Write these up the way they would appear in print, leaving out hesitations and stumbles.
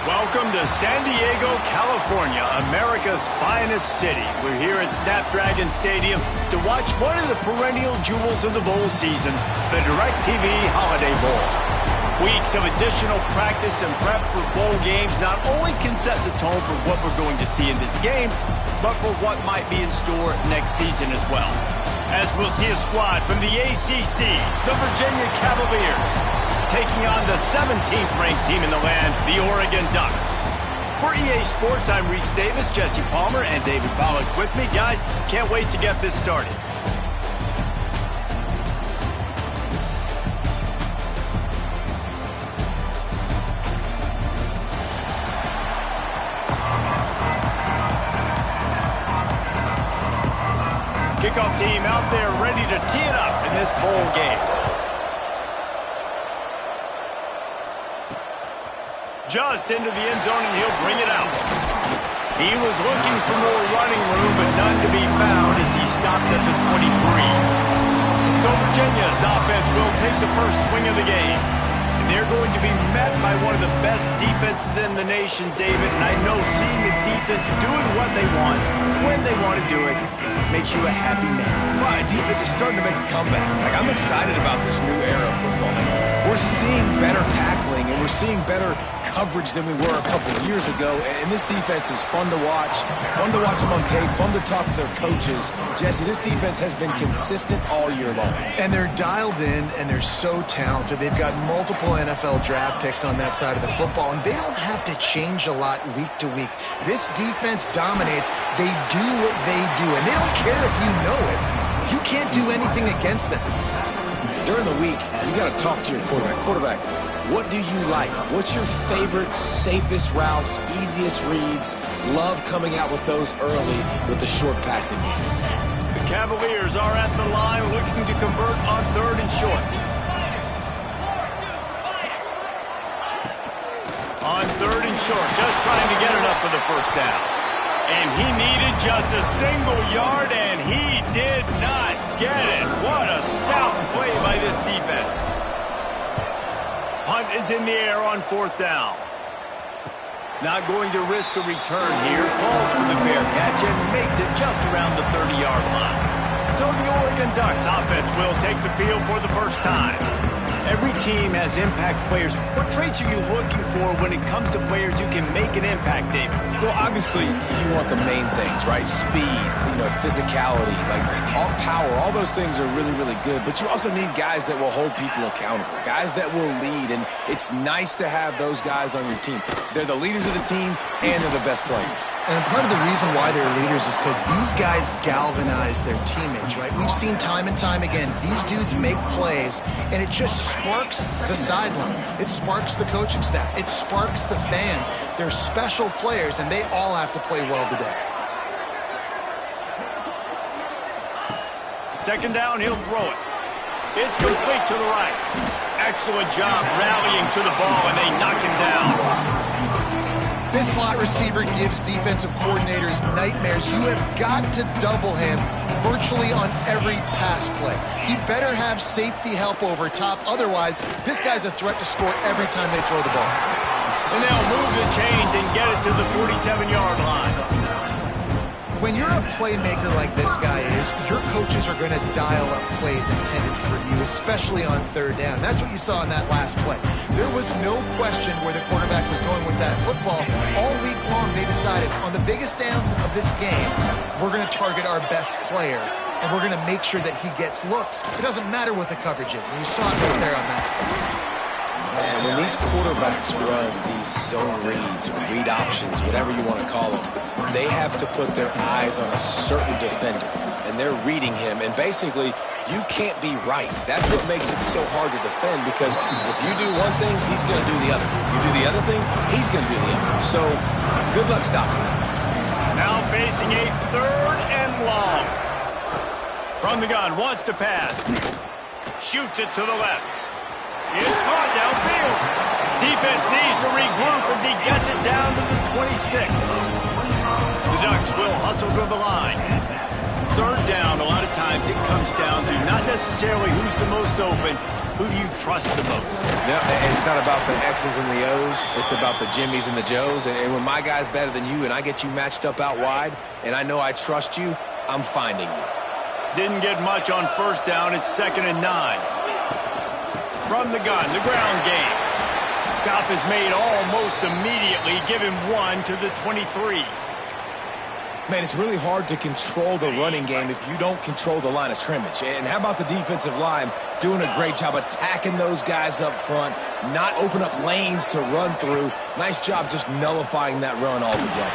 Welcome to San Diego, California, America's finest city. We're here at Snapdragon Stadium to watch one of the perennial jewels of the bowl season, the DirecTV Holiday Bowl. Weeks of additional practice and prep for bowl games not only can set the tone for what we're going to see in this game, but for what might be in store next season as well. As we'll see a squad from the ACC, the Virginia Cavaliers, taking on the 17th ranked team in the land, the Oregon Ducks. For EA Sports, I'm Reese Davis, Jesse Palmer, and David Pollack with me. Guys, can't wait to get this started. Kickoff team out there ready to tee it up in this bowl game. Just into the end zone, and he'll bring it out. He was looking for more running room, but none to be found as he stopped at the 23. So Virginia's offense will take the first swing of the game. And they're going to be met by one of the best defenses in the nation, David. And I know seeing the defense doing what they want, when they want to do it, makes you a happy man. Well, defense is starting to make a comeback. I'm excited about this new era of football. We're seeing better tackling, and we're seeing better coverage than we were a couple of years ago. And this defense is fun to watch them on tape, fun to talk to their coaches. Jesse, this defense has been consistent all year long. And they're dialed in, and they're so talented. They've got multiple NFL draft picks on that side of the football, and they don't have to change a lot week to week. This defense dominates. They do what they do, and they don't care if you know it. You can't do anything against them. During the week, you got to talk to your quarterback. Quarterback, what do you like? What's your favorite, safest routes, easiest reads? Love coming out with those early with the short passing game. The Cavaliers are at the line looking to convert on 3rd and short. On 3rd and short, just trying to get enough for the first down. And he needed just a single yard, and he did not get it. What a stout play by this defense. Punt is in the air on 4th down. Not going to risk a return here. Calls for the fair catch and makes it just around the 30-yard line. So the Oregon Ducks offense will take the field for the first time. Every team has impact players. What traits are you looking for when it comes to players who can make an impact, David? Well, obviously, you want the main things, right? Speed, physicality, all power. All those things are really, really good. But you also need guys that will hold people accountable, guys that will lead. And it's nice to have those guys on your team. They're the leaders of the team, and they're the best players. And part of the reason why they're leaders is because these guys galvanize their teammates, right? We've seen time and time again, these dudes make plays, and it just sparks the sideline. It sparks the coaching staff. It sparks the fans. They're special players, and they all have to play well today. 2nd down, he'll throw it. It's complete to the right. Excellent job rallying to the ball, and they knock him down. This slot receiver gives defensive coordinators nightmares. You have got to double him virtually on every pass play. He better have safety help over top. Otherwise, this guy's a threat to score every time they throw the ball. And they'll move the chains and get it to the 47-yard line. When you're a playmaker like this guy is, your coaches are going to dial up plays intended for you, especially on 3rd down. That's what you saw in that last play. There was no question where the quarterback was going with that football. All week long, they decided on the biggest downs of this game, we're going to target our best player, and we're going to make sure that he gets looks. It doesn't matter what the coverage is, and you saw it right there on that. And when these quarterbacks run these zone reads, or read options, whatever you want to call them, they have to put their eyes on a certain defender, and they're reading him. And basically, you can't be right. That's what makes it so hard to defend, because if you do one thing, he's going to do the other. You do the other thing, he's going to do the other. So, good luck stopping him. Now facing a 3rd and long. From the gun, wants to pass. Shoots it to the left. It's caught downfield. Defense needs to regroup as he gets it down to the 26. The Ducks will hustle to the line. 3rd down, a lot of times it comes down to not necessarily who's the most open, who do you trust the most? No, it's not about the X's and the O's. It's about the Jimmys and the Joes. And when my guy's better than you and I get you matched up out wide and I know I trust you, I'm finding you. Didn't get much on first down. It's 2nd and 9. From the gun, the ground game. Stop is made almost immediately. Give him 1 to the 23. Man, it's really hard to control the running game if you don't control the line of scrimmage. And how about the defensive line doing a great job attacking those guys up front, not open up lanes to run through. Nice job just nullifying that run altogether.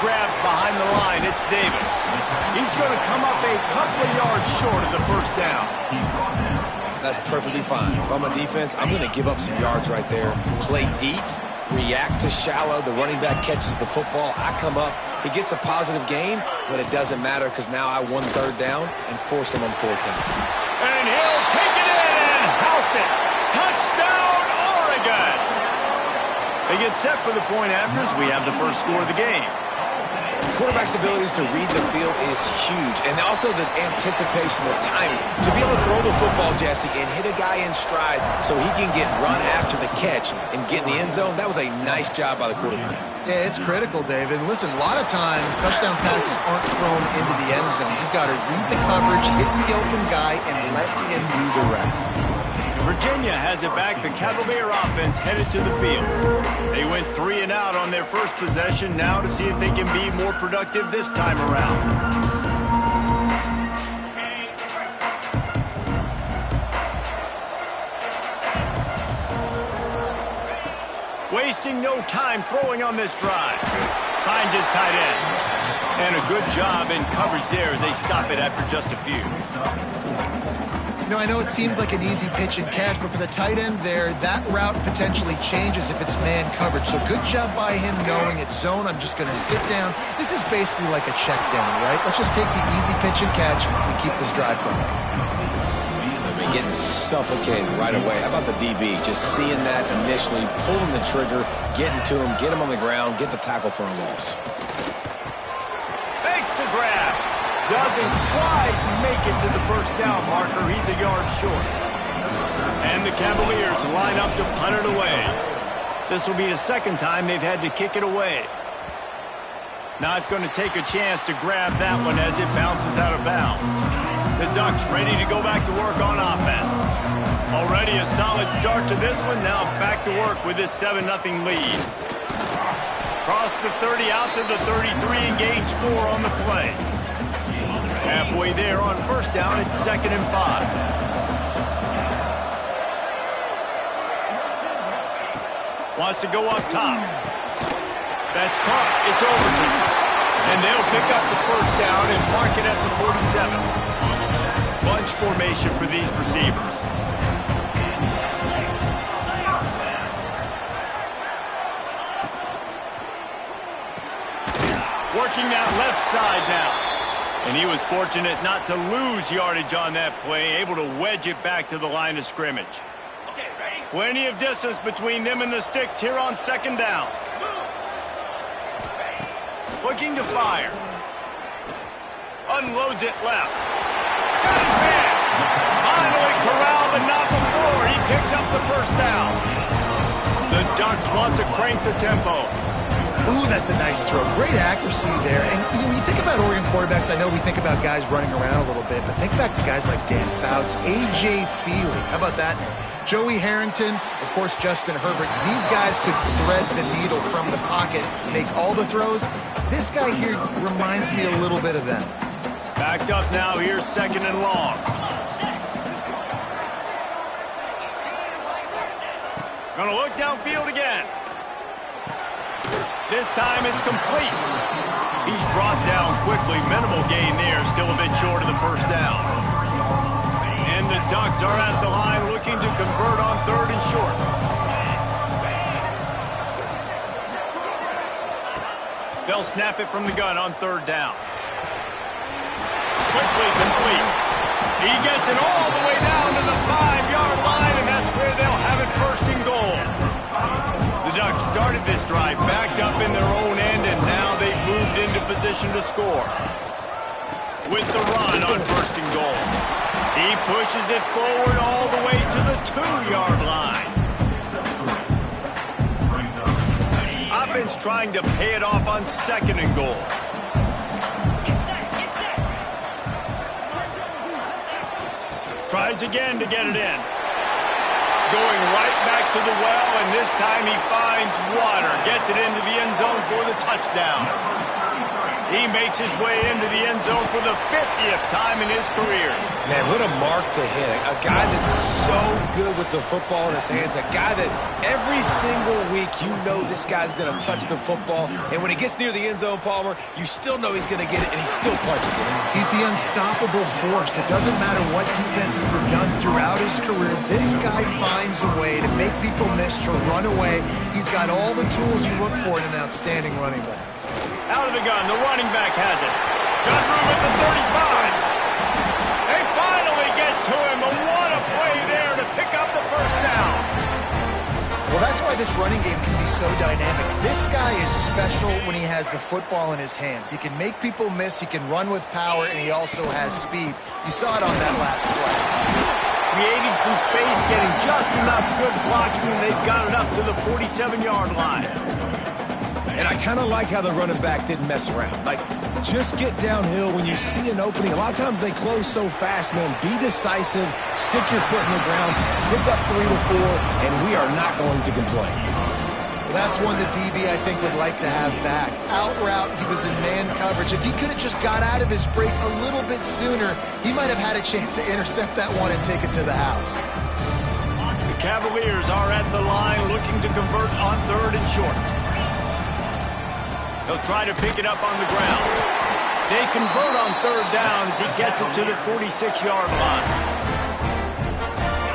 Grab behind the line. It's Davis. He's going to come up a couple of yards short of the first down. That's perfectly fine. If I'm a defense, I'm going to give up some yards right there. Play deep, react to shallow. The running back catches the football. I come up. He gets a positive gain, but it doesn't matter because now I won 3rd down and forced him on 4th down. And he'll take it in and house it. Touchdown, Oregon. They get set for the point after as we have the first score of the game. Quarterback's abilities to read the field is huge, and also the anticipation, the timing. To be able to throw the football, Jesse, and hit a guy in stride so he can get run after the catch and get in the end zone, that was a nice job by the quarterback. Yeah, it's critical, David. Listen, a lot of times touchdown passes aren't thrown into the end zone. You've got to read the coverage, hit the open guy, and let him do the rest. Virginia has it back. The Cavalier offense headed to the field. They went 3 and out on their first possession. Now to see if they can be more productive this time around. Wasting no time throwing on this drive. Finds his tight end. And a good job in coverage there as they stop it after just a few. You know, I know it seems like an easy pitch and catch, but for the tight end there, that route potentially changes if it's man coverage. So good job by him knowing it's zone. I'm just going to sit down. This is basically like a check down, right? Let's just take the easy pitch and catch and keep this drive going. Getting suffocated right away. How about the DB? Just seeing that initially, pulling the trigger, getting to him, get him on the ground, get the tackle for a loss. Makes the grab. Doesn't quite make it to the first down marker. He's a yard short. And the Cavaliers line up to punt it away. This will be the second time they've had to kick it away. Not going to take a chance to grab that one as it bounces out of bounds. The Ducks ready to go back to work on offense. Already a solid start to this one. Now back to work with this 7-0 lead. Cross the 30 out to the 33, engage 4 on the play. Halfway there on first down, it's 2nd and 5. Wants to go up top. That's caught. It's Overton. And they'll pick up the first down and mark it at the 47. Bunch formation for these receivers. Working that left side now. And he was fortunate not to lose yardage on that play, able to wedge it back to the line of scrimmage. Plenty of distance between them and the sticks here on 2nd down. Looking to fire. Unloads it left. Got his man. Finally corralled, but not before. He picks up the first down. The Ducks want to crank the tempo. Ooh, that's a nice throw. Great accuracy there. And when you think about Oregon quarterbacks, I know we think about guys running around a little bit, but think back to guys like Dan Fouts, A.J. Feely. How about that? Joey Harrington, of course, Justin Herbert. These guys could thread the needle from the pocket, make all the throws. This guy here reminds me a little bit of them. Backed up now. Here's 2nd and long. Gonna look downfield again. This time it's complete. He's brought down quickly. Minimal gain there. Still a bit short of the first down. And the Ducks are at the line looking to convert on 3rd and short. They'll snap it from the gun on 3rd down. Quickly complete. He gets it all the way down to the 5-yard line, and that's where they'll have it 1st and goal. The Ducks started this drive backed up in their own end, and now they've moved into position to score. With the run on 1st and goal. He pushes it forward all the way to the 2-yard line. Offense trying to pay it off on 2nd and goal. Tries again to get it in. Going right back to the well, and this time he finds water. Gets it into the end zone for the touchdown. He makes his way into the end zone for the 50th time in his career. Man, what a mark to hit. A guy that's so good with the football in his hands. A guy that every single week you know this guy's going to touch the football. And when he gets near the end zone, Palmer, you still know he's going to get it, and he still punches it. He's the unstoppable force. It doesn't matter what defenses have done throughout his career. This guy finds a way to make people miss, to run away. He's got all the tools you look for in an outstanding running back. Out of the gun, the running back has it. Got room at the 35. They finally get to him, and what a play there to pick up the first down. Well, that's why this running game can be so dynamic. This guy is special when he has the football in his hands. He can make people miss, he can run with power, and he also has speed. You saw it on that last play. Creating some space, getting just enough good blocking, and they've got it up to the 47-yard line. And I kind of like how the running back didn't mess around. Like, just get downhill when you see an opening. A lot of times they close so fast, man. Be decisive, stick your foot in the ground, pick up 3 to 4, and we are not going to complain. That's one the DB, I think, would like to have back. Out route, he was in man coverage. If he could have just got out of his break a little bit sooner, he might have had a chance to intercept that one and take it to the house. The Cavaliers are at the line looking to convert on 3rd and short. They'll try to pick it up on the ground. They convert on 3rd down as he gets it to the 46-yard line.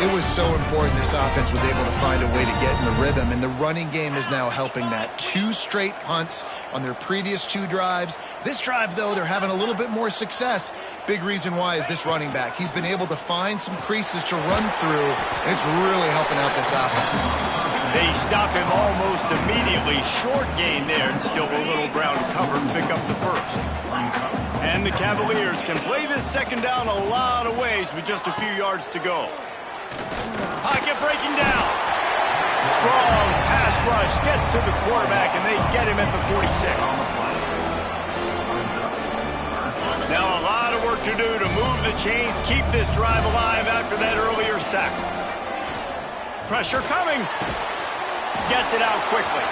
It was so important this offense was able to find a way to get in the rhythm, and the running game is now helping that. 2 straight punts on their previous 2 drives. This drive, though, they're having a little bit more success. Big reason why is this running back. He's been able to find some creases to run through, and it's really helping out this offense. They stop him almost immediately. Short gain there, and still a little ground covered to pick up the first. And the Cavaliers can play this 2nd down a lot of ways with just a few yards to go. Pocket breaking down. Strong pass rush gets to the quarterback, and they get him at the 46. Now a lot of work to do to move the chains, keep this drive alive after that earlier sack. Pressure coming. Gets it out quickly.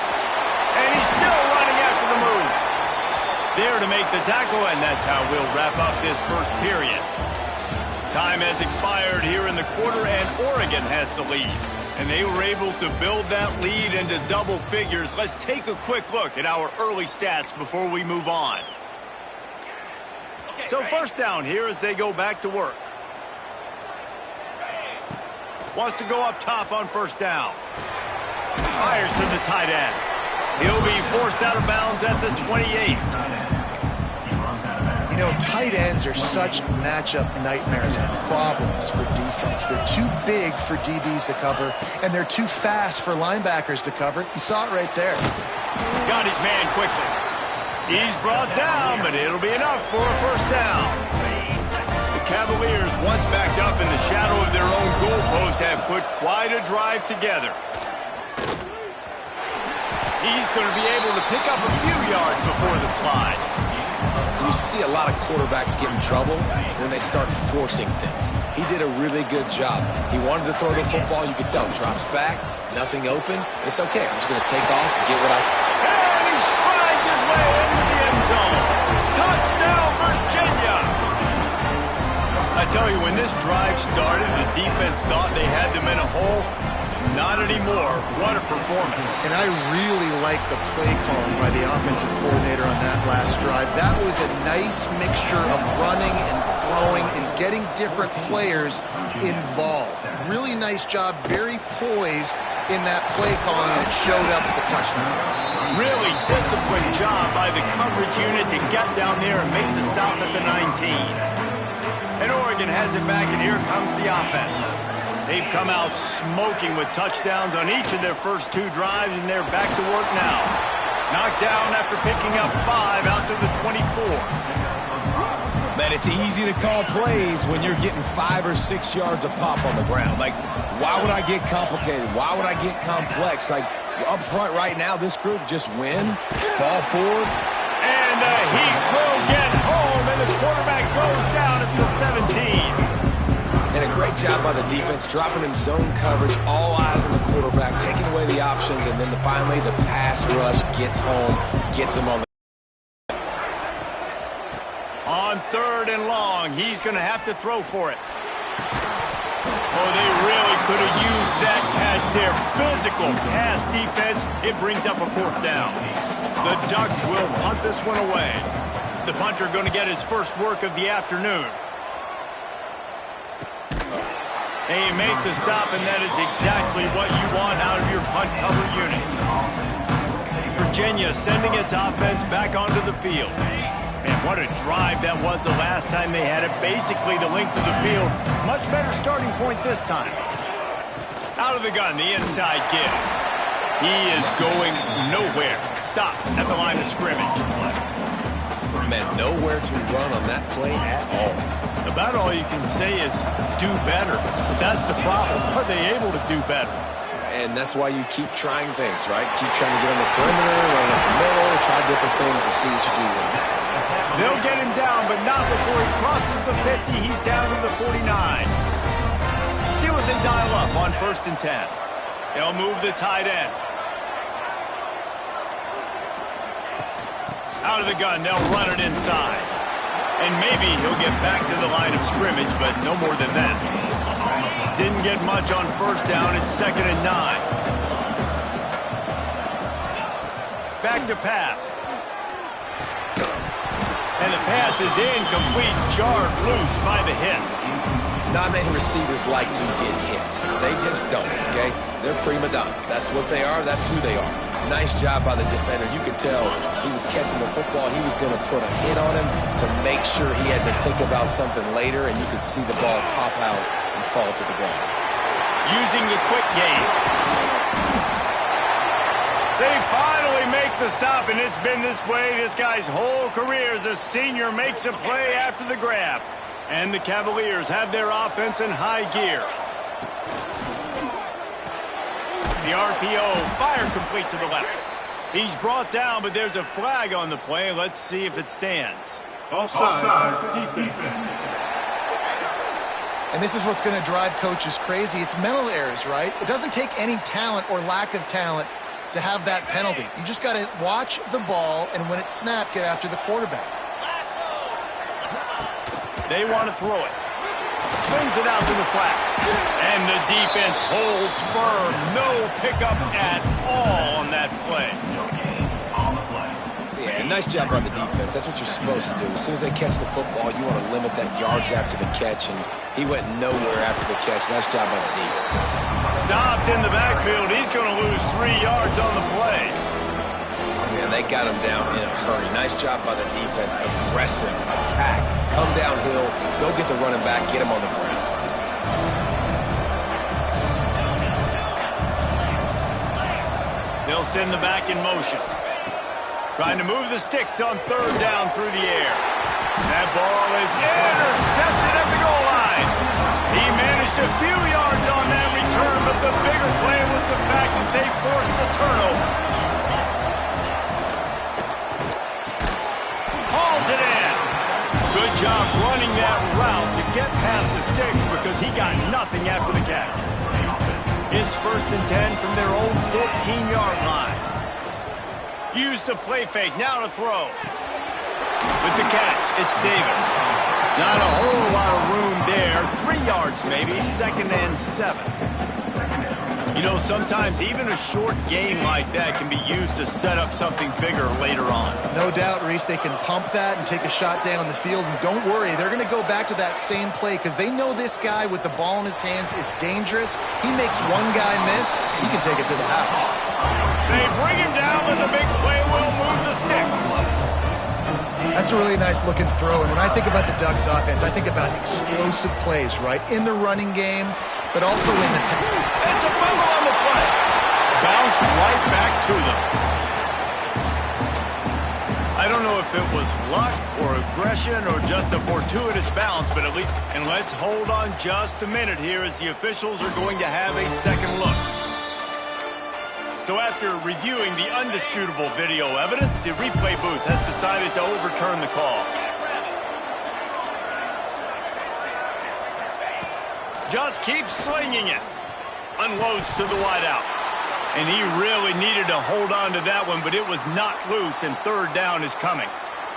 And he's still running after the move. There to make the tackle, and that's how we'll wrap up this first period. Time has expired here in the quarter, and Oregon has the lead. And they were able to build that lead into double figures. Let's take a quick look at our early stats before we move on. So first down here as they go back to work. Wants to go up top on 1st down. Fires to the tight end. He'll be forced out of bounds at the 28. You know, tight ends are such matchup nightmares and problems for defense. They're too big for DBs to cover, and they're too fast for linebackers to cover. You saw it right there. Got his man quickly. He's brought down, but it'll be enough for a 1st down. The Cavaliers, once backed up in the shadow of their own goalpost, have put quite a drive together. He's going to be able to pick up a few yards before the slide. You see a lot of quarterbacks get in trouble when they start forcing things. He did a really good job. He wanted to throw the football. You could tell him drops back, nothing open. It's okay. I'm just going to take off and get what I... And he strides his way into the end zone. Touchdown, Virginia! I tell you, when this drive started, the defense thought they had them in a hole. Not anymore. What a performance. And I really like the play calling by the offensive coordinator on that last drive. That was a nice mixture of running and throwing and getting different players involved. Really nice job, very poised in that play calling, and it showed up at the touchdown. Really disciplined job by the coverage unit to get down there and make the stop at the 19. And Oregon has it back, and here comes the offense. They've come out smoking with touchdowns on each of their first 2 drives, and they're back to work now. Knocked down after picking up 5 out to the 24. Man, it's easy to call plays when you're getting 5 or 6 yards a pop on the ground. Like, why would I get complicated? Why would I get complex? Like, up front right now, this group just win, fall forward. And the Heat will get home, and the quarterback goes down at the 17. And a great job by the defense, dropping in zone coverage, all eyes on the quarterback, taking away the options, and then finally the pass rush gets home, gets him on the... On 3rd and long, he's going to have to throw for it. Oh, they really could have used that catch there. Physical pass defense. It brings up a 4th down. The Ducks will punt this one away. The punter going to get his first work of the afternoon. They make the stop, and that is exactly what you want out of your punt cover unit. Virginia sending its offense back onto the field. And what a drive that was the last time they had it. Basically the length of the field. Much better starting point this time. Out of the gun, the inside give. He is going nowhere. Stop at the line of scrimmage. Man, nowhere to run on that play at all. About all you can say is do better. But that's the problem. Are they able to do better? And that's why you keep trying things, right? Keep trying to get on the perimeter, run up the middle, try different things to see what you do with it. They'll get him down, but not before he crosses the 50. He's down to the 49. See what they dial up on 1st and 10. They'll move the tight end. Out of the gun, they'll run it inside. And maybe he'll get back to the line of scrimmage, but no more than that. Didn't get much on 1st down. It's 2nd and 9. Back to pass. And the pass is incomplete, jarred loose by the hit. Not many receivers like to get hit. They just don't, okay? They're prima donnas. That's what they are. That's who they are. Nice job by the defender. You could tell he was catching the football. He was going to put a hit on him to make sure he had to think about something later, and you could see the ball pop out and fall to the ground. Using the quick game. They finally make the stop, and it's been this way this guy's whole career as a senior. Makes a play after the grab. And the Cavaliers have their offense in high gear. The RPO, fire complete to the left. He's brought down, but there's a flag on the play. Let's see if it stands. Offside, defense. And this is what's going to drive coaches crazy. It's mental errors, right? It doesn't take any talent or lack of talent to have that penalty. You just got to watch the ball, and when it's snapped, get after the quarterback. They want to throw it. Swings it out to the flat. And the defense holds firm. No pickup at all on that play. Yeah, nice job by the defense. That's what you're supposed to do. As soon as they catch the football, you want to limit that yards after the catch, and he went nowhere after the catch. Nice job by the D. Stopped in the backfield. He's going to lose 3 yards on the play. Man, they got him down in a hurry. Nice job by the defense. Aggressive, attack, come downhill, go get the running back, get him on the ground. They'll send the back in motion. Trying to move the sticks on 3rd down through the air. That ball is intercepted at the goal line. He managed a few yards on that return, but the bigger play was the fact that they forced the turnover. Hauls it in. Good job running that route to get past the sticks because he got nothing after the catch. It's 1st and 10 from their own 14-yard line. Use the play fake, now to throw. With the catch, it's Davis. Not a whole lot of room there. 3 yards maybe, 2nd and 7. You know, sometimes even a short game like that can be used to set up something bigger later on. No doubt, Reese, they can pump that and take a shot down the field. And don't worry, they're going to go back to that same play because they know this guy with the ball in his hands is dangerous. He makes one guy miss, he can take it to the house. They bring him down, but the big play will move the sticks. That's a really nice looking throw. And when I think about the Ducks offense, I think about explosive plays, right? In the running game, but also in the... It's a fumble on the play. Bounced right back to them. I I don't know if it was luck or aggression or just a fortuitous bounce, but at least... And let's hold on just a minute here as the officials are going to have a second look. So after reviewing the undisputable video evidence, the replay booth has decided to overturn the call. Just keeps slinging it. Unloads to the wideout. And he really needed to hold on to that one, but it was not loose, and third down is coming.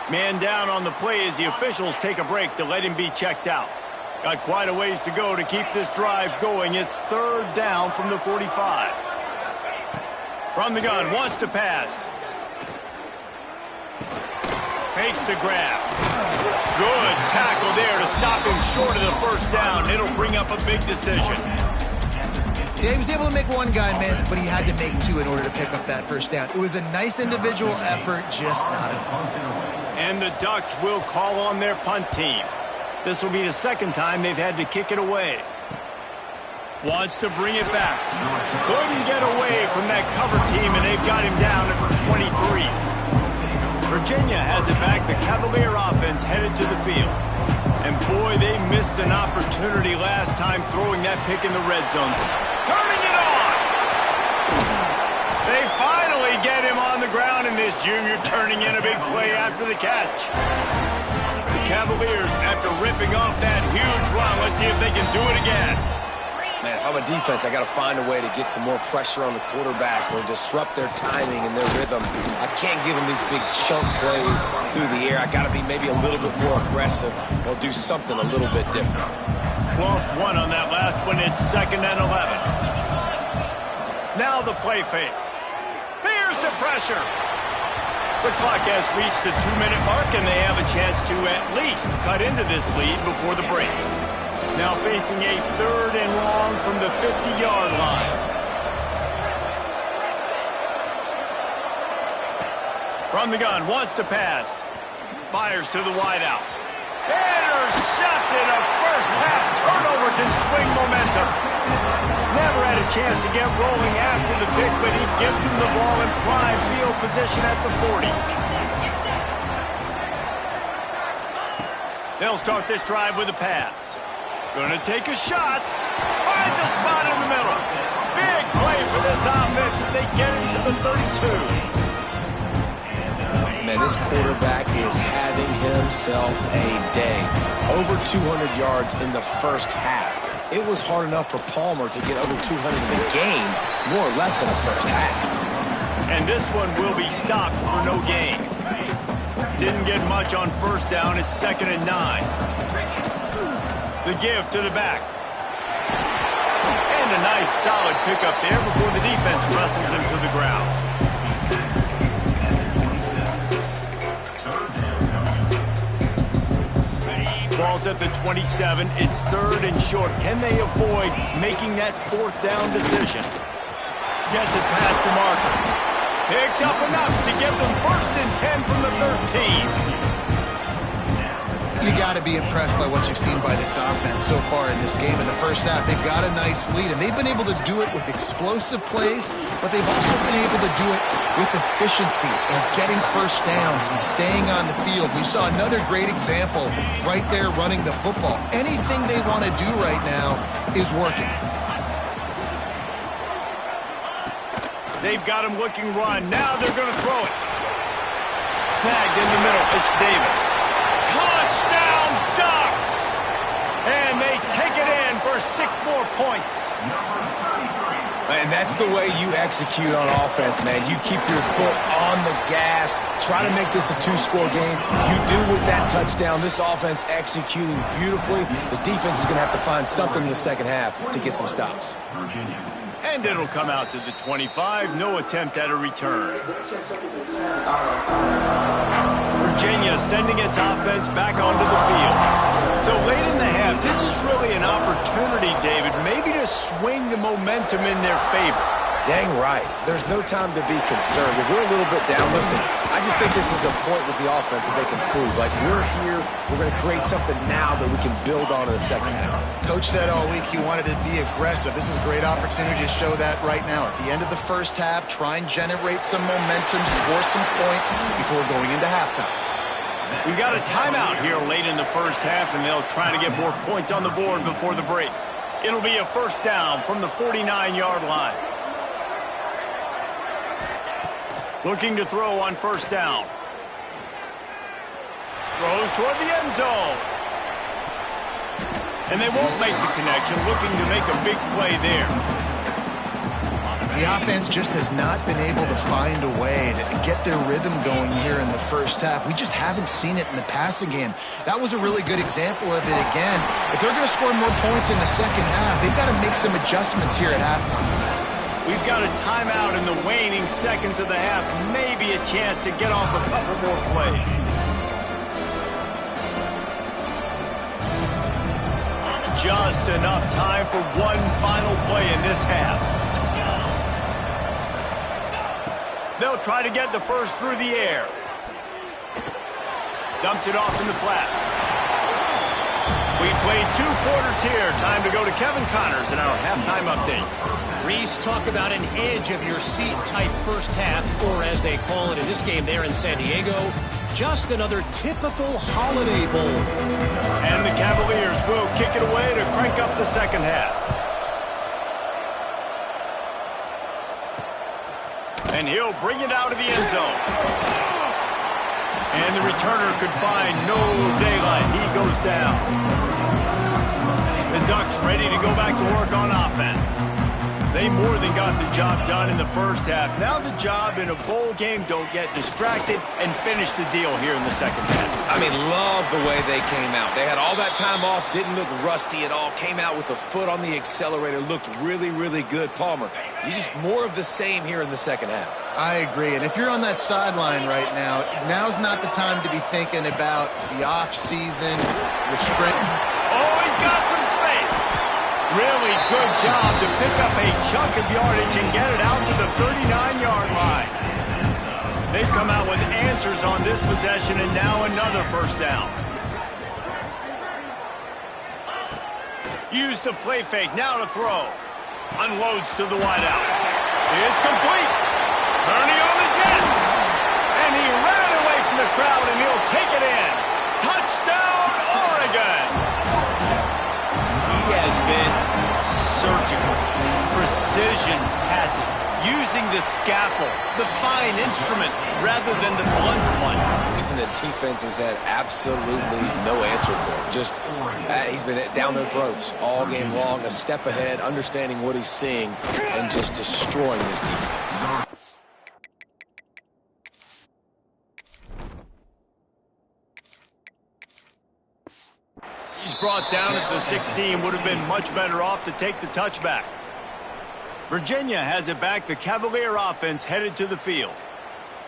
Man down on the play as the officials take a break to let him be checked out. Got quite a ways to go to keep this drive going. It's third down from the 45. From the gun, wants to pass. Makes the grab. Good tackle there to stop him short of the first down. It'll bring up a big decision. Yeah, he was able to make one guy miss, but he had to make two in order to pick up that first down. It was a nice individual effort, just not enough. And the Ducks will call on their punt team. This will be the second time they've had to kick it away. Wants to bring it back. Couldn't get away from that cover team, and they've got him down at 23. Virginia has it back. The Cavalier offense headed to the field. And boy, they missed an opportunity last time throwing that pick in the red zone. Turning it on! They finally get him on the ground, and this junior turning in a big play after the catch. The Cavaliers, after ripping off that huge run, let's see if they can do it again. Man, if I'm a defense, I got to find a way to get some more pressure on the quarterback or disrupt their timing and their rhythm. I can't give them these big chunk plays through the air. I got to be maybe a little bit more aggressive or do something a little bit different. Lost one on that last one. It's 2nd and 11. Now the play fake. Here's the pressure. The clock has reached the 2-minute mark, and they have a chance to at least cut into this lead before the break. Now facing a 3rd and long from the 50-yard line. From the gun, wants to pass. Fires to the wideout. Intercepted. A first-half turnover can swing momentum. Never had a chance to get rolling after the pick, but he gives him the ball in prime field position at the 40. They'll start this drive with a pass. Gonna take a shot. Finds a spot in the middle. Big play for this offense as they get into the 32. Man, this quarterback is having himself a day. Over 200 yards in the first half. It was hard enough for Palmer to get over 200 in the game, more or less in the first half. And this one will be stopped for no gain. Didn't get much on first down. It's 2nd and 9. The give to the back. And a nice solid pickup there before the defense wrestles him to the ground. Ball's at the 27. It's 3rd and short. Can they avoid making that 4th down decision? Gets it past the marker. Picks up enough to give them 1st and 10 from the 13. You got to be impressed by what you've seen by this offense so far in this game. In the first half, they've got a nice lead, and they've been able to do it with explosive plays, but they've also been able to do it with efficiency and getting first downs and staying on the field. We saw another great example right there running the football. Anything they want to do right now is working. They've got him looking run. Now they're going to throw it. Snagged in the middle. It's Davis. Touchdown, Ducks! And they take it in for 6 more points. And that's the way you execute on offense, man. You keep your foot on the gas. Try to make this a 2-score game. You do with that touchdown. This offense executing beautifully. The defense is going to have to find something in the second half to get some stops. And it'll come out to the 25. No attempt at a return. Virginia sending its offense back onto the field. So late in the half, this is really an opportunity, David, maybe to swing the momentum in their favor. Dang right. There's no time to be concerned. If we're a little bit down, listen, I just think this is a point with the offense that they can prove. Like, we're here, we're going to create something now that we can build on in the second half. Coach said all week he wanted to be aggressive. This is a great opportunity to show that right now. At the end of the first half, try and generate some momentum, score some points before going into halftime. We've got a timeout here late in the first half, and they'll try to get more points on the board before the break. It'll be a first down from the 49-yard line. Looking to throw on first down. Throws toward the end zone. And they won't make the connection, looking to make a big play there. The offense just has not been able to find a way to get their rhythm going here in the first half. We just haven't seen it in the passing game. That was a really good example of it again. If they're going to score more points in the second half, they've got to make some adjustments here at halftime. We've got a timeout in the waning seconds of the half. Maybe a chance to get off a couple more plays. Just enough time for one final play in this half. They'll try to get the first through the air. Dumps it off in the flats. We played 2 quarters here. Time to go to Kevin Connors in our halftime update. Reese, talk about an edge-of-your-seat type first half, or as they call it in this game there in San Diego, just another typical Holiday Bowl. And the Cavaliers will kick it away to crank up the second half. And he'll bring it out of the end zone. And the returner could find no daylight. He goes down. The Ducks ready to go back to work on offense. They more than got the job done in the first half. Now the job in a bowl game, don't get distracted and finish the deal here in the second half. I mean, love the way they came out. They had all that time off, didn't look rusty at all, came out with the foot on the accelerator, looked really, really good. Palmer, you just more of the same here in the second half. I agree, and if you're on that sideline right now, now's not the time to be thinking about the off-season restrict. Oh, he's got some space. Really good job to pick up a chunk of yardage and get it out to the 39-yard line. They've come out with answers on this possession, and now another first down. Used the play fake, now to throw. Unloads to the wideout. It's complete. Earnit on the Jets. And he ran away from the crowd, and he'll take it in. Touchdown, Oregon. He has been surgical, precision passes, using the scalpel, the fine instrument, rather than the blunt one. And the defense has had absolutely no answer for him. Just, he's been down their throats all game long, a step ahead, understanding what he's seeing, and just destroying this defense. He's brought down at the 16, would have been much better off to take the touchback. Virginia has it back, the Cavalier offense headed to the field.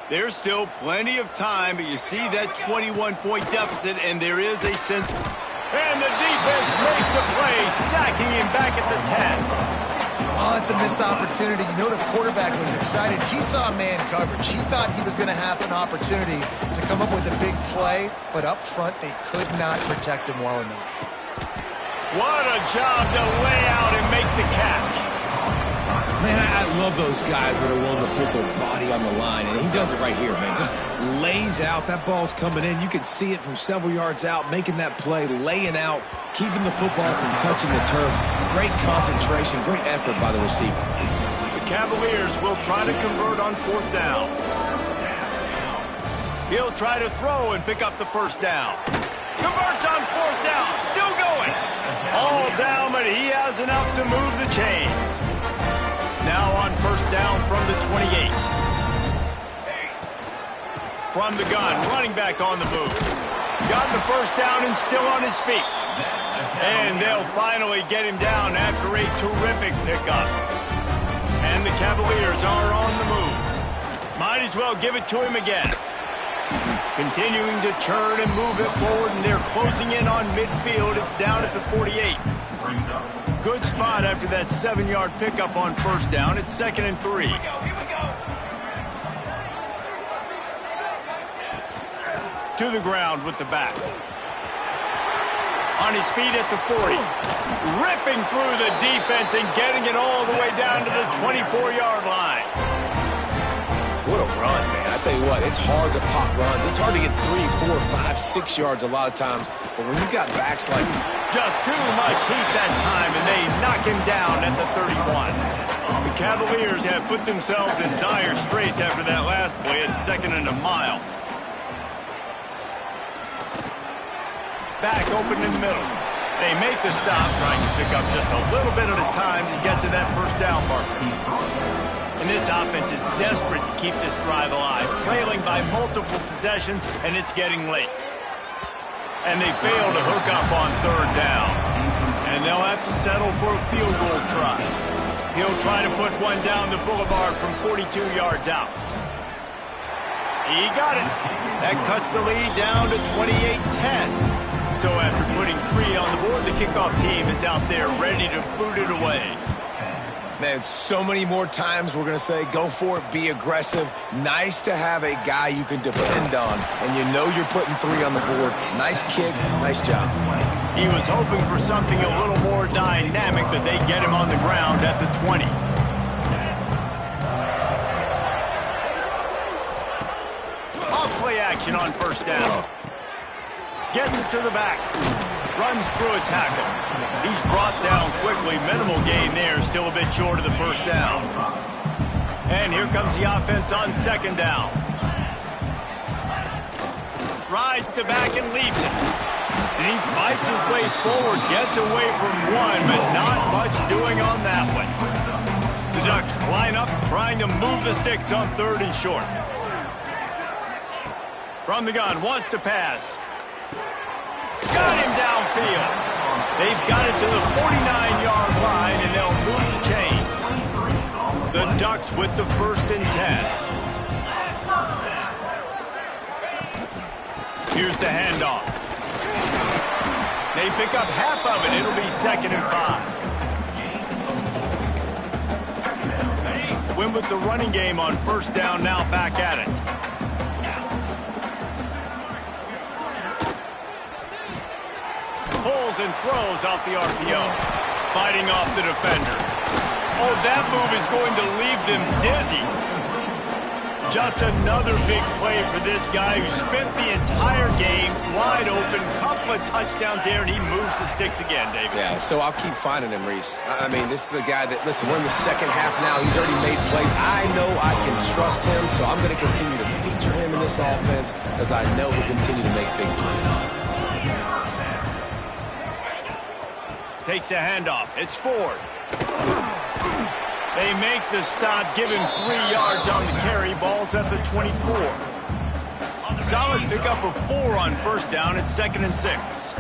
There's still plenty of time, but you see that 21-point deficit, and there is a sense. And the defense makes a play, sacking him back at the 10. Oh, it's a missed opportunity. You know the quarterback was excited. He saw man coverage. He thought he was going to have an opportunity to come up with a big play, but up front they could not protect him well enough. What a job to lay out and make the catch. Man, I love those guys that are willing to put their body on the line, and he does it right here, man. Just lays out. That ball's coming in. You can see it from several yards out, making that play, laying out, keeping the football from touching the turf. Great concentration, great effort by the receiver. The Cavaliers will try to convert on fourth down. He'll try to throw and pick up the first down. Converts on fourth down, still going. All down, but he has enough to move the chains. Now on first down from the 28. From the gun, running back on the move. Got the first down and still on his feet. And they'll finally get him down after a terrific pickup. And the Cavaliers are on the move. Might as well give it to him again. Continuing to churn and move it forward, and they're closing in on midfield. It's down at the 48. Good spot after that 7-yard pickup on first down. It's 2nd and 3. To the ground with the back. On his feet at the 40. Ripping through the defense and getting it all the way down to the 24-yard line. What a run, man. I tell you what, it's hard to pop runs. It's hard to get 3, 4, 5, 6 yards a lot of times. But when you've got backs like... Just too much heat that time, and they knock him down at the 31. The Cavaliers have put themselves in dire straits after that last play. It's 2nd and a mile. Back open in the middle. They make the stop, trying to pick up just a little bit at a time to get to that first down marker. And this offense is desperate to keep this drive alive, trailing by multiple possessions, and it's getting late. And they fail to hook up on 3rd down. And they'll have to settle for a field goal try. He'll try to put one down the boulevard from 42 yards out. He got it. That cuts the lead down to 28-10. So after putting 3 on the board, the kickoff team is out there ready to boot it away. Man, so many more times we're going to say, go for it, be aggressive. Nice to have a guy you can depend on, and you know you're putting 3 on the board. Nice kick, nice job. He was hoping for something a little more dynamic, but they get him on the ground at the 20. Off play action on first down. Gets it to the back. Runs through a tackle. He's brought down quickly. Minimal gain there. Still a bit short of the first down. And here comes the offense on 2nd down. Rides to back and leaves it. And he fights his way forward. Gets away from one, but not much doing on that one. The Ducks line up, trying to move the sticks on 3rd and short. From the gun, wants to pass. Got him downfield. They've got it to the 49-yard line, and they'll move the chains. The Ducks with the 1st and 10. Here's the handoff. They pick up half of it. It'll be 2nd and 5. Win with the running game on first down, now back at it. Pulls and throws off the RPO. Fighting off the defender. Oh, that move is going to leave them dizzy. Just another big play for this guy who spent the entire game wide open. Couple of touchdowns there, and he moves the sticks again, David. Yeah, so I'll keep finding him, Reese. I mean, this is a guy that, listen, we're in the 2nd half now. He's already made plays. I know I can trust him, so I'm going to continue to feature him in this offense because I know he'll continue to make big plays. Takes a handoff. It's Ford. They make the stop, give him 3 yards on the carry. Ball's at the 24. Solid pickup of 4 on first down. It's 2nd and 6.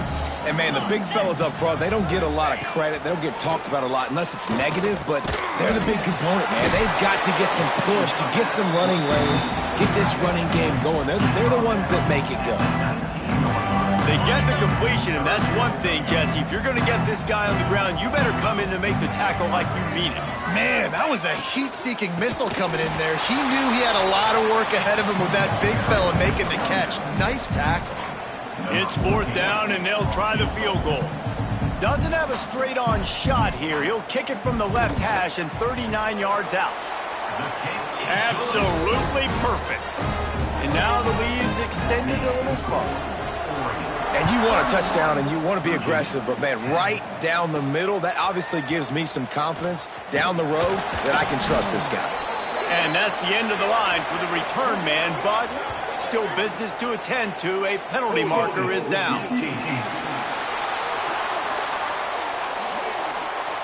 And, man, the big fellas up front, they don't get a lot of credit. They don't get talked about a lot unless it's negative, but they're the big component, man. They've got to get some push, to get some running lanes, get this running game going. They're the ones that make it go. They get the completion, and that's one thing, Jesse. If you're going to get this guy on the ground, you better come in to make the tackle like you mean it. Man, that was a heat-seeking missile coming in there. He knew he had a lot of work ahead of him with that big fella making the catch. Nice tackle. It's 4th down, and they'll try the field goal. Doesn't have a straight-on shot here. He'll kick it from the left hash and 39 yards out. Absolutely perfect. And now the lead's extended a little further. And you want a touchdown and you want to be aggressive, but, man, right down the middle, that obviously gives me some confidence down the road that I can trust this guy. And that's the end of the line for the return man, but still business to attend to. A penalty marker is down.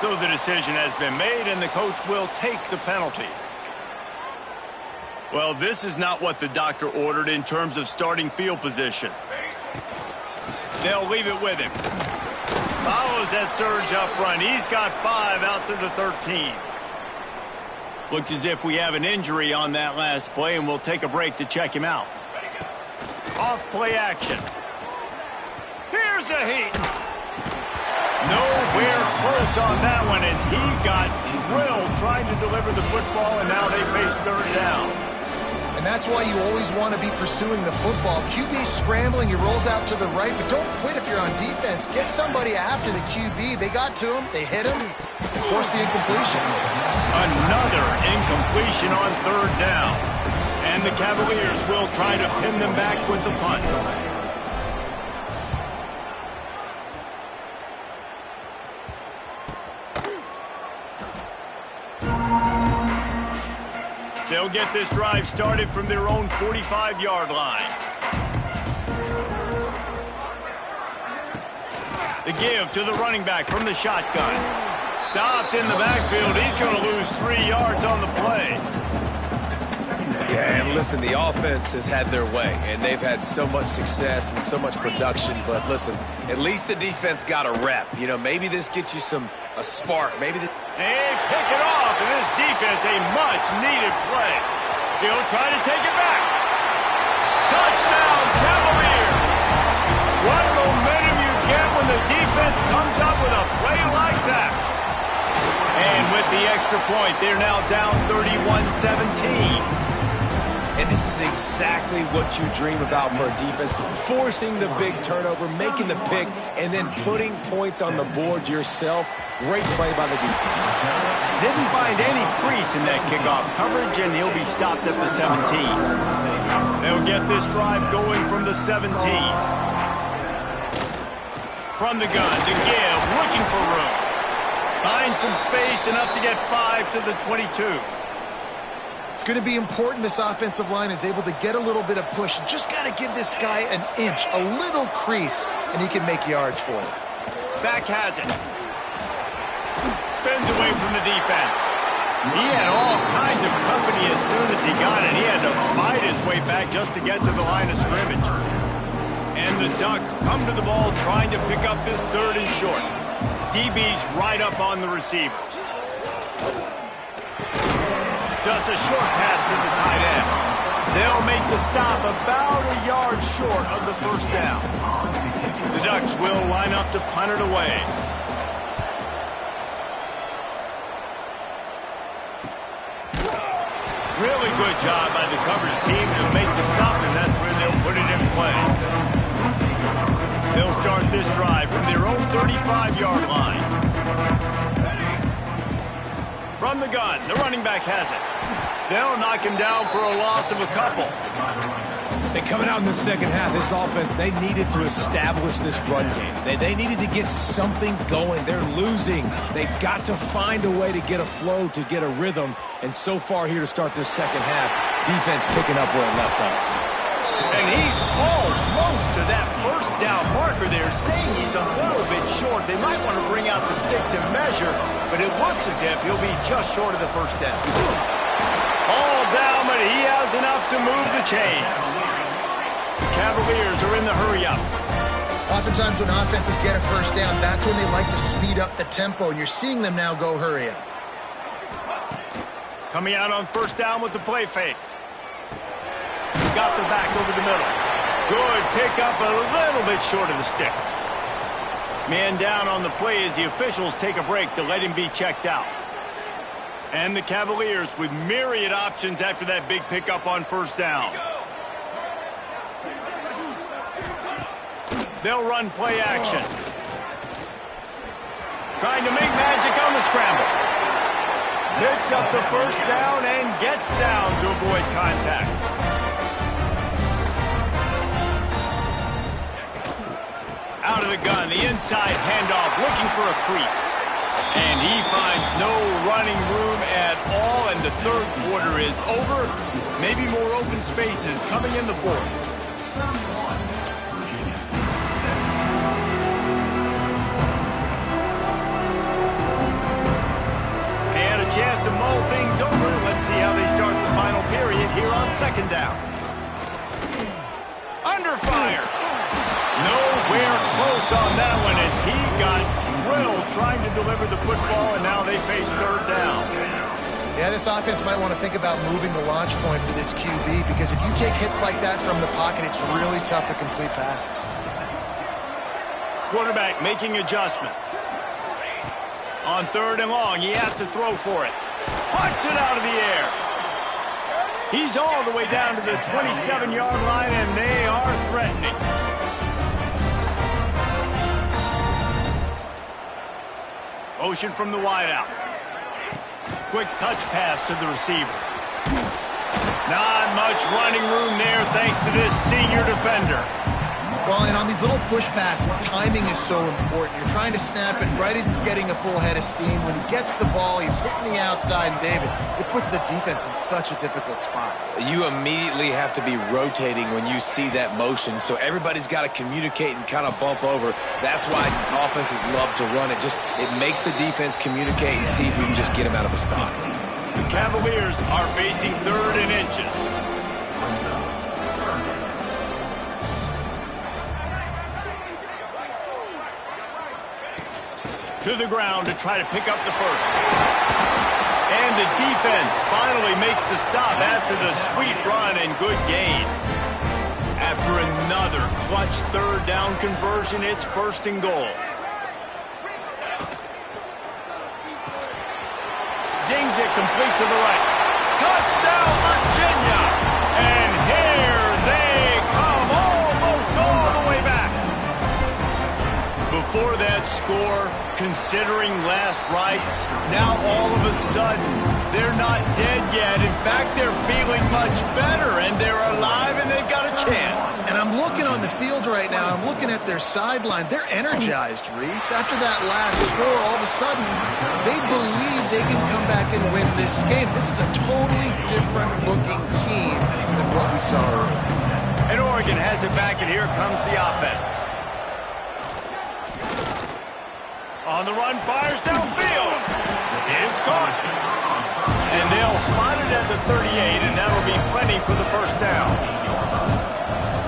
So the decision has been made, and the coach will take the penalty. Well, this is not what the doctor ordered in terms of starting field position. They'll leave it with him. Follows that surge up front. He's got 5 out to the 13. Looks as if we have an injury on that last play, and we'll take a break to check him out. Off play action. Here's a heat. Nowhere close on that one as he got drilled trying to deliver the football, and now they face third down. And that's why you always want to be pursuing the football. QB scrambling, he rolls out to the right, but don't quit if you're on defense. Get somebody after the QB. They got to him, they hit him, and forced the incompletion. Another incompletion on third down. And the Cavaliers will try to pin them back with the punt. They'll get this drive started from their own 45-yard line. The give to the running back from the shotgun. Stopped in the backfield. He's going to lose 3 yards on the play. Yeah, and listen, the offense has had their way, and they've had so much success and so much production. But listen, at least the defense got a rep. You know, maybe this gets you a spark. Maybe this. They pick it off, and this defense, a much-needed play. He'll try to take it back. Touchdown, Cavaliers! What momentum you get when the defense comes up with a play like that. And with the extra point, they're now down 31-17. And this is exactly what you dream about for a defense. Forcing the big turnover, making the pick, and then putting points on the board yourself. Great play by the defense. Didn't find any crease in that kickoff coverage, and he'll be stopped at the 17. They'll get this drive going from the 17. From the gun to give, looking for room. Finds some space, enough to get 5 to the 22. It's going to be important this offensive line is able to get a little bit of push. Just got to give this guy an inch, a little crease, and he can make yards for you. Back has it. Spins away from the defense. He had all kinds of company as soon as he got it. He had to fight his way back just to get to the line of scrimmage. And the Ducks come to the ball trying to pick up this third and short. DB's right up on the receivers. Just a short pass to the tight end. They'll make the stop about a yard short of the first down. The Ducks will line up to punt it away. Really good job by the coverage team to make the stop, and that's where they'll put it in play. They'll start this drive from their own 35-yard line. From the gun, the running back has it. They'll knock him down for a loss of a couple. And coming out in the second half, this offense, they needed to establish this run game. They needed to get something going. They're losing. They've got to find a way to get a flow, to get a rhythm. And so far here to start this second half, defense picking up where it left off. And he's almost to that first down marker there, saying he's a little bit short. They might want to bring out the sticks and measure, but it looks as if he'll be just short of the first down. All down, but he has enough to move the chains. The Cavaliers are in the hurry-up. Oftentimes when offenses get a first down, that's when they like to speed up the tempo, and you're seeing them now go hurry up. Coming out on first down with the play fake. Got the back over the middle. Good pickup, a little bit short of the sticks. Man down on the play as the officials take a break to let him be checked out. And the Cavaliers with myriad options after that big pickup on first down. They'll run play action. Trying to make magic on the scramble. Picks up the first down and gets down to avoid contact. Out of the gun, the inside handoff, looking for a crease. And he finds no running room at all, and the third quarter is over. Maybe more open spaces coming in the fourth. And a chance to mull things over. Let's see how they start the final period here on second down. Under fire. Nowhere close on that one as he got drilled trying to deliver the football, and now they face third down. Yeah, this offense might want to think about moving the launch point for this QB, because if you take hits like that from the pocket, it's really tough to complete passes. Quarterback making adjustments. On 3rd and long, he has to throw for it. Punts it out of the air. He's all the way down to the 27-yard line, and they are threatening. Motion from the wideout. Quick touch pass to the receiver. Not much running room there thanks to this senior defender. Well, and on these little push passes, timing is so important. You're trying to snap it right as he's getting a full head of steam. When he gets the ball, he's hitting the outside, and David, it puts the defense in such a difficult spot. You immediately have to be rotating when you see that motion, so everybody's got to communicate and kind of bump over. That's why offenses love to run it. It makes the defense communicate and see if we can just get him out of a spot. The Cavaliers are facing 3rd and inches. To the ground to try to pick up the first. And the defense finally makes the stop after the sweet run and good gain. After another clutch 3rd down conversion, it's 1st and goal. Zings it complete to the right. Touchdown, Virginia! And here they come, almost all the way back. Before that score, considering last rites, now all of a sudden, they're not dead yet. In fact, they're feeling much better, and they're alive, and they've got a chance. And I'm looking on the field right now. I'm looking at their sideline. They're energized, Reese. After that last score, all of a sudden, they believe they can come back and win this game. This is a totally different-looking team than what we saw earlier. And Oregon has it back, and here comes the offense. On the run, fires downfield. It's caught. And they'll spot it at the 38, and that'll be plenty for the 1st down.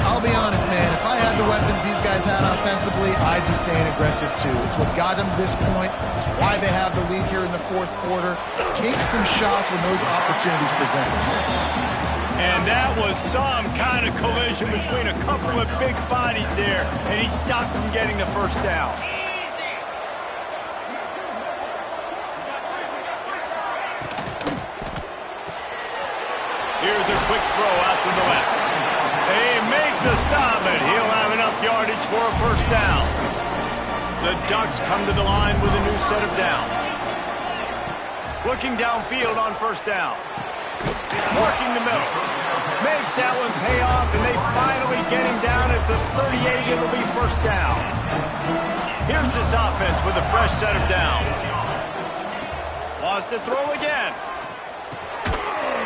I'll be honest, man. If I had the weapons these guys had offensively, I'd be staying aggressive too. It's what got them to this point. It's why they have the lead here in the 4th quarter. Take some shots when those opportunities present themselves. And that was some kind of collision between a couple of big bodies there, and he stopped from getting the 1st down. Here's a quick throw out to the left. They make the stop, and he'll have enough yardage for a 1st down. The Ducks come to the line with a new set of downs. Looking downfield on 1st down. Working the middle. Makes that one pay off, and they finally get him down at the 38. It'll be 1st down. Here's this offense with a fresh set of downs. Wants to throw again.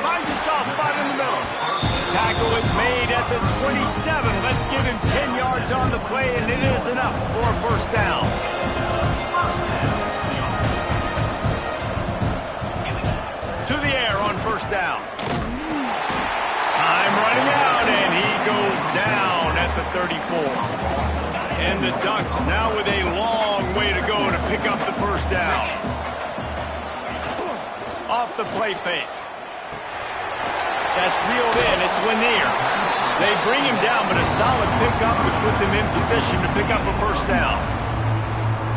Finds a soft spot in the middle. Tackle is made at the 27. Let's give him 10 yards on the play, and it is enough for a 1st down. To the air on 1st down. Time running out, and he goes down at the 34. And the Ducks now with a long way to go to pick up the 1st down. Off the play fake. That's reeled in. It's Lanier. They bring him down, but a solid pickup to put them in position to pick up a 1st down.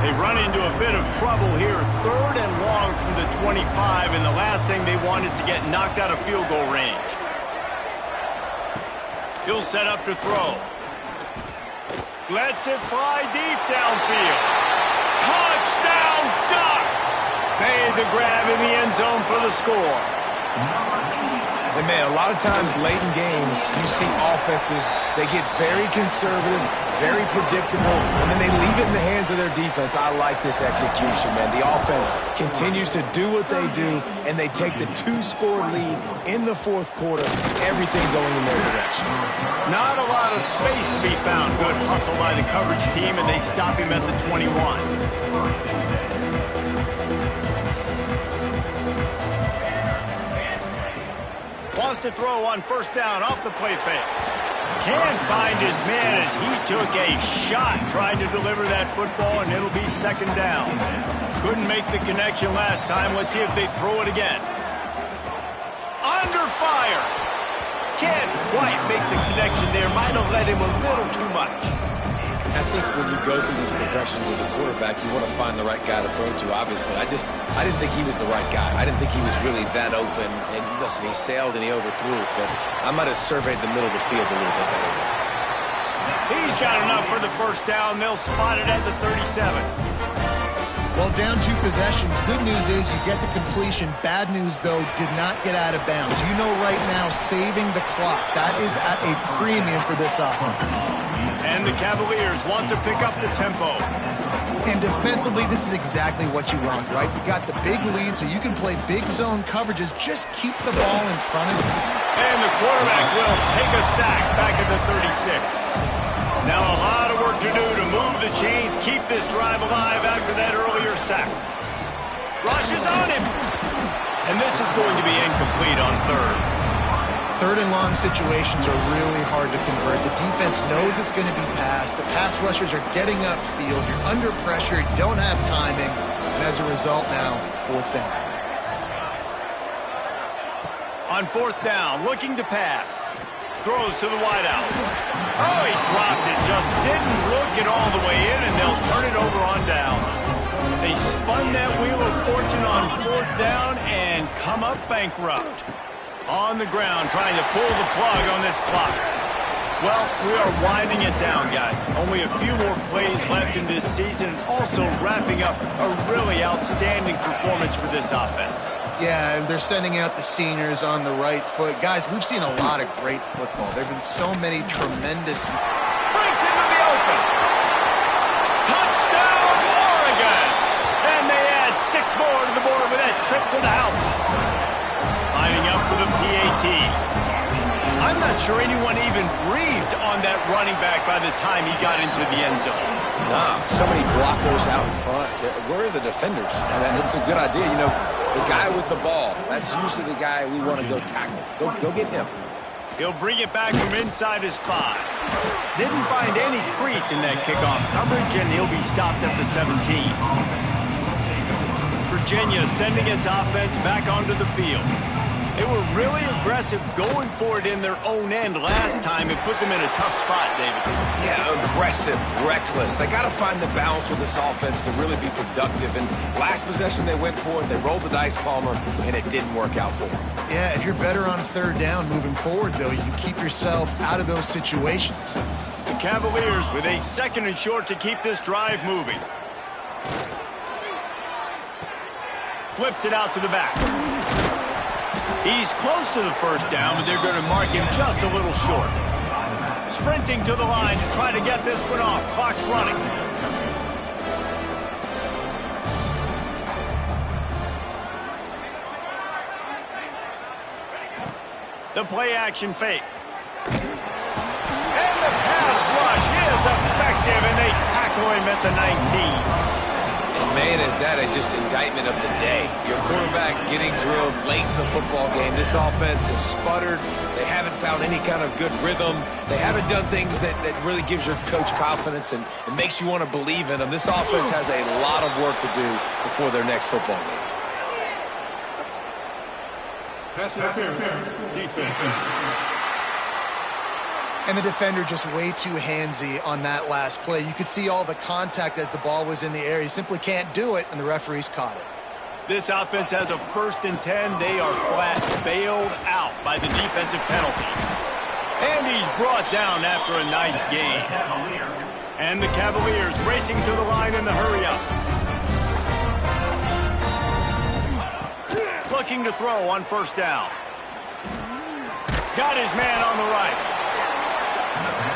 They run into a bit of trouble here. 3rd and long from the 25, and the last thing they want is to get knocked out of field goal range. He'll set up to throw. Lets it fly deep downfield. Touchdown, Ducks! Made the grab in the end zone for the score. And, man, a lot of times late in games, you see offenses, they get very conservative, very predictable, and then they leave it in the hands of their defense. I like this execution, man. The offense continues to do what they do, and they take the 2-score lead in the 4th quarter, everything going in their direction. Not a lot of space to be found. Good hustle by the coverage team, and they stop him at the 21. Wants to throw on 1st down off the play fake. Can't find his man as he took a shot trying to deliver that football, and it'll be 2nd down. Couldn't make the connection last time. Let's see if they throw it again. Under fire. Can't quite make the connection there. Might have let him a little too much. I think when you go through these progressions as a quarterback, you want to find the right guy to throw to, obviously. I didn't think he was the right guy. I didn't think he was really that open. And listen, he sailed and he overthrew it, but I might have surveyed the middle of the field a little bit better there. He's got enough for the first down. They'll spot it at the 37. Well, down 2 possessions. Good news is you get the completion. Bad news, though, did not get out of bounds. You know right now, saving the clock. That is at a premium for this offense. And the Cavaliers want to pick up the tempo. And defensively, this is exactly what you want, right? You got the big lead, so you can play big zone coverages. Just keep the ball in front of you. And the quarterback will take a sack back at the 36. Now a lot of work to do to move the chains, keep this drive alive after that earlier sack. Rush is on him. And this is going to be incomplete on third. Third and long situations are really hard to convert. The defense knows it's going to be passed. The pass rushers are getting upfield. You're under pressure. You don't have timing. And as a result now, 4th down. On 4th down, looking to pass. Throws to the wideout. Oh, he dropped it. Just didn't look it all the way in, and they'll turn it over on downs. They spun that wheel of fortune on 4th down and come up bankrupt. On the ground, trying to pull the plug on this clock. Well, we are winding it down, guys. Only a few more plays left in this season. Also wrapping up a really outstanding performance for this offense. Yeah, and they're sending out the seniors on the right foot. Guys, we've seen a lot of great football. There have been so many tremendous... Breaks into the open. Touchdown, Oregon! And they add 6 more to the board with that trip to the house. Lining up for the PAT. I'm not sure anyone even breathed on that running back by the time he got into the end zone. Nah, so many blockers out in front. Where are the defenders? And it's a good idea. You know, the guy with the ball, that's usually the guy we want to go tackle. Go get him. He'll bring it back from inside his 5. Didn't find any crease in that kickoff coverage, and he'll be stopped at the 17. Virginia sending its offense back onto the field. They were really aggressive going for it in their own end last time. It put them in a tough spot, David. Yeah, aggressive, reckless. They got to find the balance with this offense to really be productive. And last possession they went for it, they rolled the dice, Palmer, and it didn't work out for them. Yeah, if you're better on 3rd down moving forward, though, you can keep yourself out of those situations. The Cavaliers with a 2nd and short to keep this drive moving. Flips it out to the back. He's close to the 1st down, but they're going to mark him just a little short. Sprinting to the line to try to get this one off. Clock's running. The play action fake. And the pass rush is effective, and they tackle him at the 19. Man, is that just indictment of the day. Your quarterback getting drilled late in the football game. This offense has sputtered. They haven't found any kind of good rhythm. They haven't done things that really gives your coach confidence and makes you want to believe in them. This offense has a lot of work to do before their next football game. Pass interference, defense. And the defender just way too handsy on that last play. You could see all the contact as the ball was in the air. He simply can't do it, and the referees caught it. This offense has a 1st and 10. They are flat bailed out by the defensive penalty. And he's brought down after a nice gain. And the Cavaliers racing to the line in the hurry-up. Looking to throw on 1st down. Got his man on the right.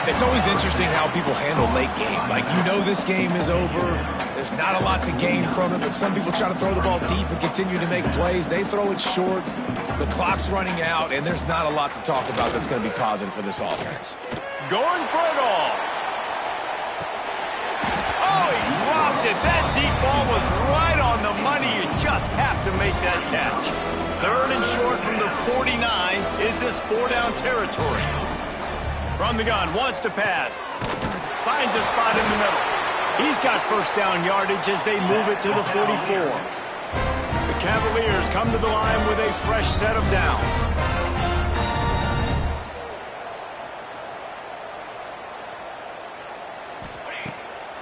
It's always interesting how people handle late game. Like, you know this game is over. There's not a lot to gain from it, but some people try to throw the ball deep and continue to make plays. They throw it short. The clock's running out, and there's not a lot to talk about that's going to be positive for this offense. Going for it all. Oh, he dropped it. That deep ball was right on the money. You just have to make that catch. 3rd and short from the 49. Is this 4-down territory? From the gun, wants to pass. Finds a spot in the middle. He's got 1st down yardage as they move it to the 44. The Cavaliers come to the line with a fresh set of downs.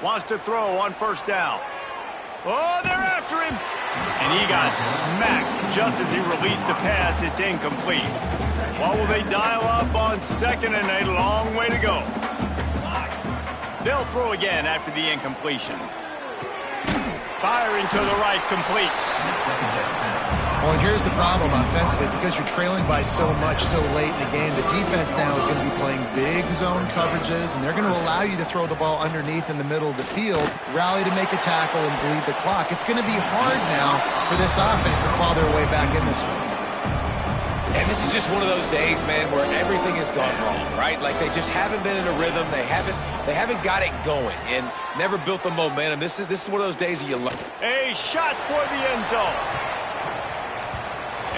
Wants to throw on first down. Oh, they're after him. And he got smacked just as he released the pass. It's incomplete. What will they dial up on second and a long way to go? They'll throw again after the incompletion. Firing to the right, complete. Well, and here's the problem offensively. Because you're trailing by so much so late in the game, the defense now is going to be playing big zone coverages, and they're going to allow you to throw the ball underneath in the middle of the field, rally to make a tackle, and bleed the clock. It's going to be hard now for this offense to claw their way back in this one. And this is just one of those days, man, where everything has gone wrong, right? Like they just haven't been in a rhythm. They haven't got it going and never built the momentum. This is one of those days that you learn. A shot toward the end zone.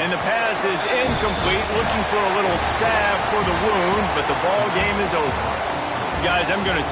And the pass is incomplete, looking for a little salve for the wound, but the ball game is over. Guys, I'm going to tell